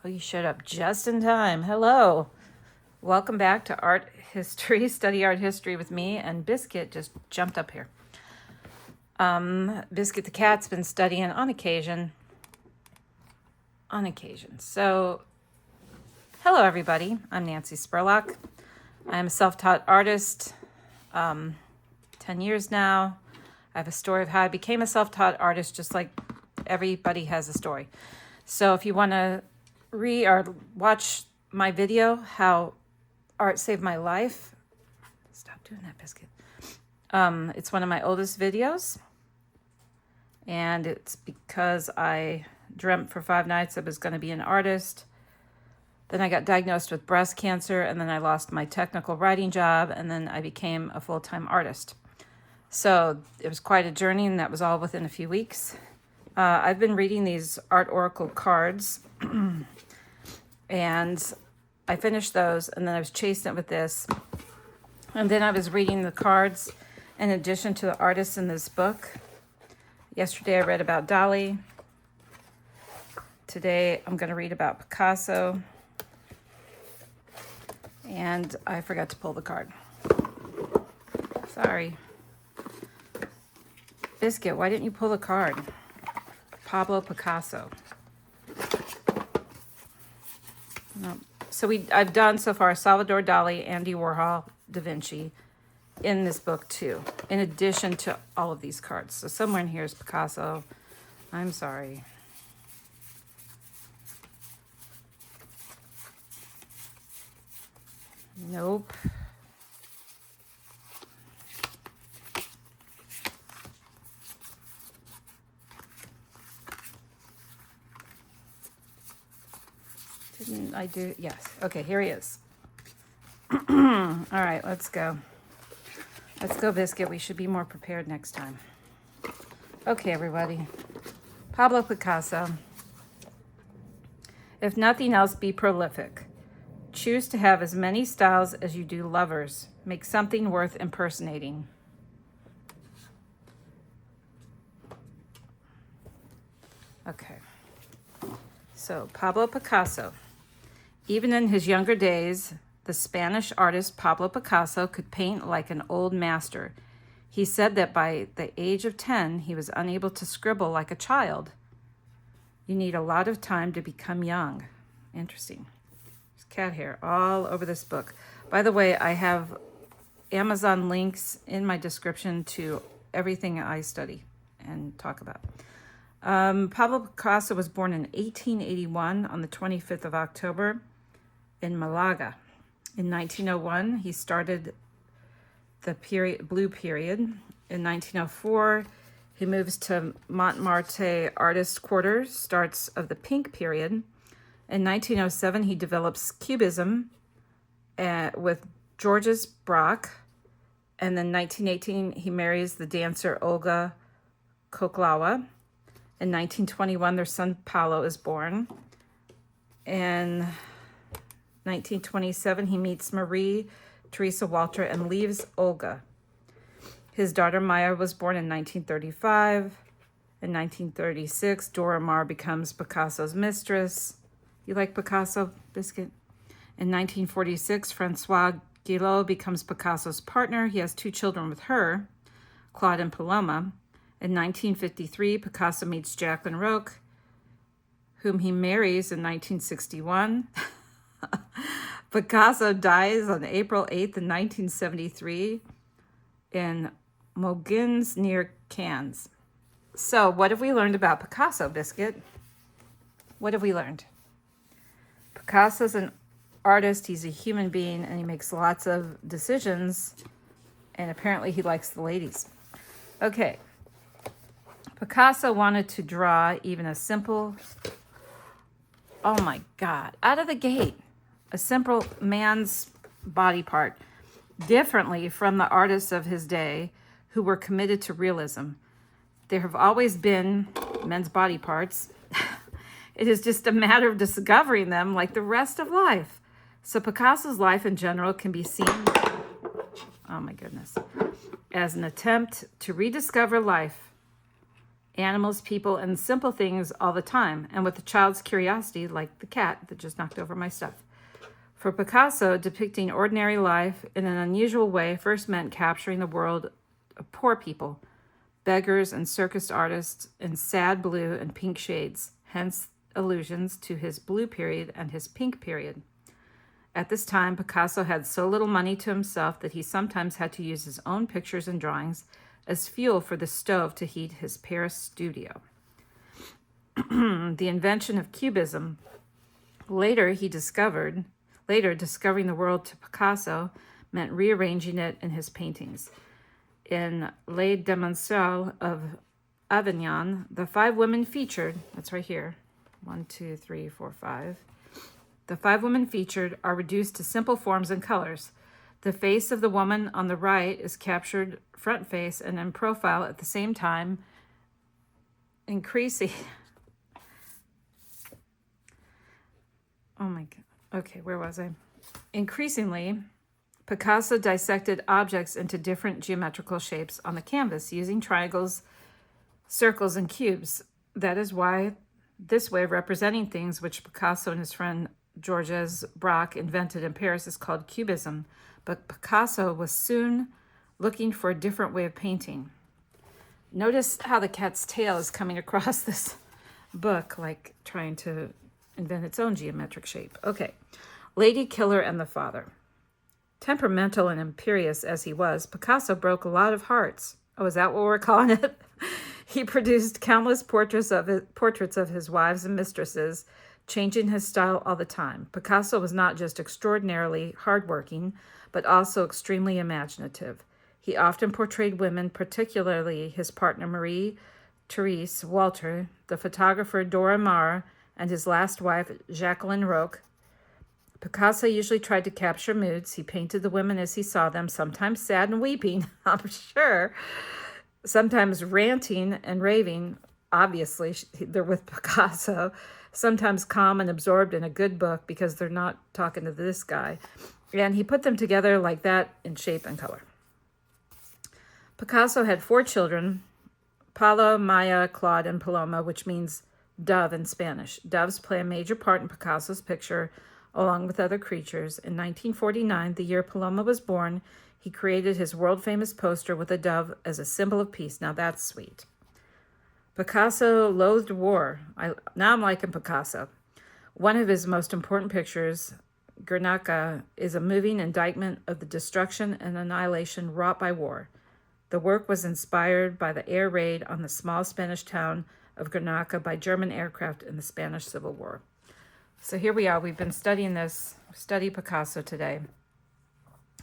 Oh, you showed up just in time. Hello. Welcome back to Art History, Study Art History with me, and Biscuit just jumped up here. Biscuit the cat's been studying on occasion. So, hello everybody. I'm Nancy Spurlock. I'm a self-taught artist, 10 years now. I have a story of how I became a self-taught artist, just like everybody has a story. So if you want to read or watch my video, How Art Saved My Life. Stop doing that, Biscuit. It's one of my oldest videos. And it's because I dreamt for 5 nights I was going to be an artist. Then I got diagnosed with breast cancer, and then I lost my technical writing job, and then I became a full-time artist. So it was quite a journey, and that was all within a few weeks. I've been reading these Art Oracle cards, and I finished those, and then I was chasing it with this. And then I was reading the cards in addition to the artists in this book. Yesterday I read about Dali. Today I'm going to read about Picasso. And I forgot to pull the card. Sorry. Biscuit, why didn't you pull the card? Pablo Picasso. No. So I've done so far Salvador Dali, Andy Warhol, Da Vinci in this book too, in addition to all of these cards. So somewhere in here is Picasso. I'm sorry. Nope. Didn't I do? Yes. Okay, here he is. All right, let's go. Let's go, Biscuit. We should be more prepared next time. Okay, everybody. Pablo Picasso. If nothing else, be prolific. Choose to have as many styles as you do lovers. Make something worth impersonating. Okay. So, Pablo Picasso. Even in his younger days, the Spanish artist Pablo Picasso could paint like an old master. He said that by the age of 10, he was unable to scribble like a child. You need a lot of time to become young. Interesting. There's cat hair all over this book. By the way, I have Amazon links in my description to everything I study and talk about. Pablo Picasso was born in 1881 on the 25th of October in Malaga. In 1901, he started the blue period. In 1904, he moves to Montmartre Artist Quarter, starts of the pink period. In 1907, he develops Cubism with Georges Braque. And then 1918, he marries the dancer Olga Koklawa. In 1921, their son Pablo is born. In 1927, he meets Marie Teresa Walter and leaves Olga. His daughter Maya was born in 1935. In 1936, Dora Maar becomes Picasso's mistress. You like Picasso, Biscuit? In 1946, Francois Guillot becomes Picasso's partner. He has 2 children with her, Claude and Paloma. In 1953, Picasso meets Jacqueline Roch, whom he marries in 1961. Picasso dies on April 8th in 1973 in Mougins near Cannes. So what have we learned about Picasso, Biscuit? What have we learned? Picasso's an artist, he's a human being, and he makes lots of decisions, and apparently he likes the ladies. Okay. Picasso wanted to draw even a simple, oh my God, out of the gate, a simple man's body part, differently from the artists of his day who were committed to realism. There have always been men's body parts. It is just a matter of discovering them like the rest of life. So Picasso's life in general can be seen, oh my goodness, as an attempt to rediscover life animals, people, and simple things all the time, and with a child's curiosity, like the cat that just knocked over my stuff. For Picasso, depicting ordinary life in an unusual way first meant capturing the world of poor people, beggars and circus artists in sad blue and pink shades, hence allusions to his blue period and his pink period. At this time, Picasso had so little money to himself that he sometimes had to use his own pictures and drawings as fuel for the stove to heat his Paris studio. The invention of Cubism. Later, discovering the world to Picasso meant rearranging it in his paintings. In Les Demoiselles of Avignon, the 5 women featured, that's right here, 1, 2, 3, 4, 5. The 5 women featured are reduced to simple forms and colors. The face of the woman on the right is captured front face and in profile at the same time, increasing. Oh my God. Okay, where was I? Increasingly, Picasso dissected objects into different geometrical shapes on the canvas using triangles, circles, and cubes. That is why this way of representing things, which Picasso and his friend Georges Braque invented in Paris, is called Cubism. But Picasso was soon looking for a different way of painting. Notice how the cat's tail is coming across this book, like trying to invent its own geometric shape. Okay, Lady Killer and the Father. Temperamental and imperious as he was, Picasso broke a lot of hearts. Oh, is that what we're calling it? He produced countless portraits of his wives and mistresses, changing his style all the time. Picasso was not just extraordinarily hardworking, but also extremely imaginative. He often portrayed women, particularly his partner Marie-Therese Walter, the photographer Dora Maar, and his last wife, Jacqueline Roch. Picasso usually tried to capture moods. He painted the women as he saw them, sometimes sad and weeping, I'm sure, sometimes ranting and raving. Obviously, they're with Picasso. Sometimes calm and absorbed in a good book because they're not talking to this guy. And he put them together like that in shape and color. Picasso had 4 children, Paula, Maya, Claude, and Paloma, which means dove in Spanish. Doves play a major part in Picasso's picture, along with other creatures. In 1949, the year Paloma was born, he created his world-famous poster with a dove as a symbol of peace. Now that's sweet. Picasso loathed war. Now I'm liking Picasso. One of his most important pictures, Guernica, is a moving indictment of the destruction and annihilation wrought by war. The work was inspired by the air raid on the small Spanish town of Guernica by German aircraft in the Spanish Civil War. So here we are. We've been studying this, study Picasso today.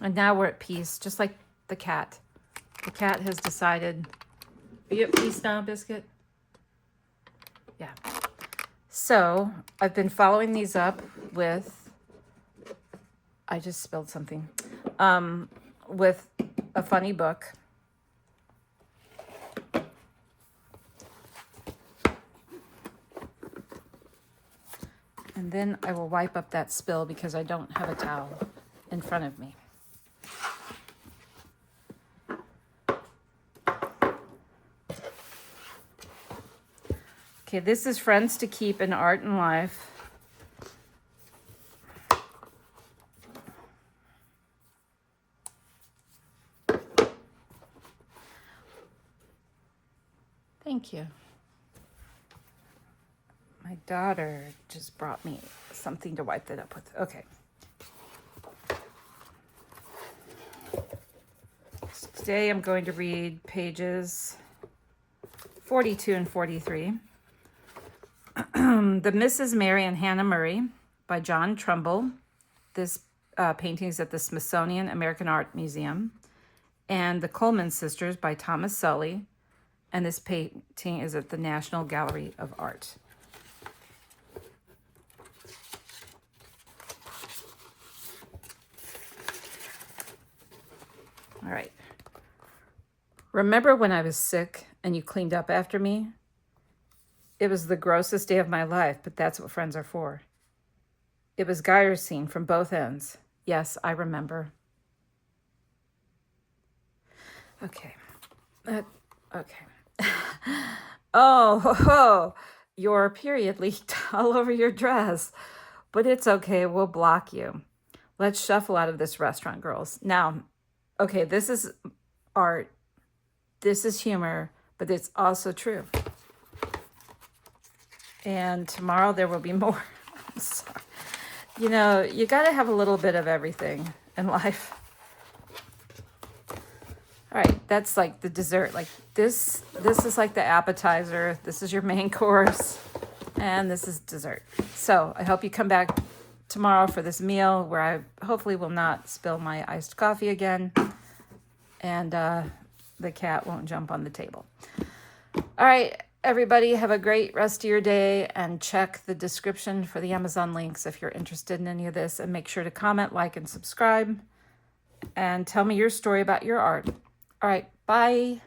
And now we're at peace, just like the cat. The cat has decided, are you at peace now, Biscuit? Yeah. So I've been following these up with, I just spilled something, with a funny book. And then I will wipe up that spill because I don't have a towel in front of me. Okay, this is Friends to Keep in Art and Life. Thank you. My daughter just brought me something to wipe that up with. Okay. So today I'm going to read pages 42 and 43. The Mrs. Mary and Hannah Murray by John Trumbull. This painting is at the Smithsonian American Art Museum. And The Coleman Sisters by Thomas Sully. And this painting is at the National Gallery of Art. All right. Remember when I was sick and you cleaned up after me? It was the grossest day of my life, but that's what friends are for. It was Geyerstein from both ends. Yes, I remember. Okay. Okay. Oh, your period leaked all over your dress. But it's okay. We'll block you. Let's shuffle out of this restaurant, girls. Now, okay, this is art. This is humor, but it's also true. And tomorrow there will be more. I'm sorry. You know, you got to have a little bit of everything in life. All right, that's like the dessert. Like this is like the appetizer. This is your main course, and this is dessert. So I hope you come back tomorrow for this meal where I hopefully will not spill my iced coffee again, and the cat won't jump on the table. All right, everybody, have a great rest of your day, and check the description for the Amazon links if you're interested in any of this, and make sure to comment, like, and subscribe, and tell me your story about your art. All right, bye.